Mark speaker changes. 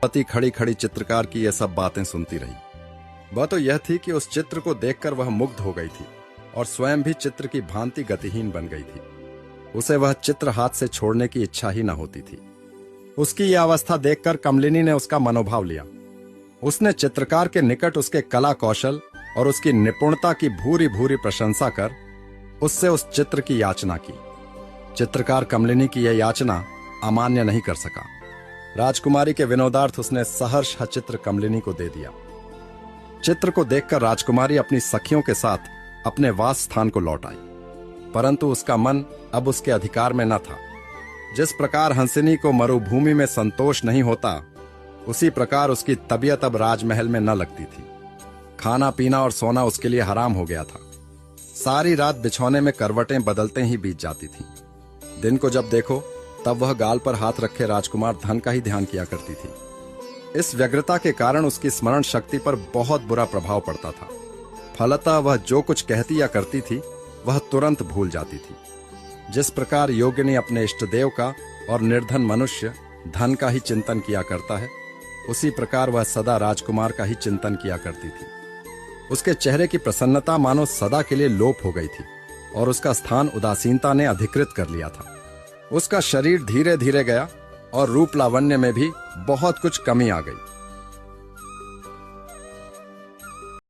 Speaker 1: पति खड़ी खड़ी चित्रकार की ये सब बातें सुनती रही। वह तो यह थी कि उस चित्र को देखकर वह मुग्ध हो गई थी और स्वयं भी चित्र की भांति गतिहीन बन गई थी। उसे वह चित्र हाथ से छोड़ने की इच्छा ही न होती थी। उसकी यह अवस्था देखकर कमलिनी ने उसका मनोभाव लिया। उसने चित्रकार के निकट उसके कला कौशल और उसकी निपुणता की भूरी भूरी प्रशंसा कर उससे उस चित्र की याचना की। चित्रकार कमलिनी की यह याचना अमान्य नहीं कर सका। राजकुमारी के विनोदार्थ उसने सहर्ष चित्र कमलिनी को दे दिया। चित्र को देखकर राजकुमारी अपनी सखियों के साथ अपने वास स्थान को लौट आई, परंतु उसका मन अब उसके अधिकार में न था। जिस प्रकार हंसिनी को मरुभूमि में संतोष नहीं होता, उसी प्रकार उसकी तबीयत अब राजमहल में न लगती थी। खाना पीना और सोना उसके लिए हराम हो गया था। सारी रात बिछौने में करवटें बदलते ही बीत जाती थी। दिन को जब देखो तब वह गाल पर हाथ रखे राजकुमार धन का ही ध्यान किया करती थी। इस व्यग्रता के कारण उसकी स्मरण शक्ति पर बहुत बुरा प्रभाव पड़ता था। फलतः वह जो कुछ कहती या करती थी वह तुरंत भूल जाती थी। जिस प्रकार योगिनी अपने इष्टदेव का और निर्धन मनुष्य धन का ही चिंतन किया करता है, उसी प्रकार वह सदा राजकुमार का ही चिंतन किया करती थी। उसके चेहरे की प्रसन्नता मानो सदा के लिए लोप हो गई थी और उसका स्थान उदासीनता ने अधिकृत कर लिया था। उसका शरीर धीरे धीरे गया और रूप लावण्य में भी बहुत कुछ कमी आ गई।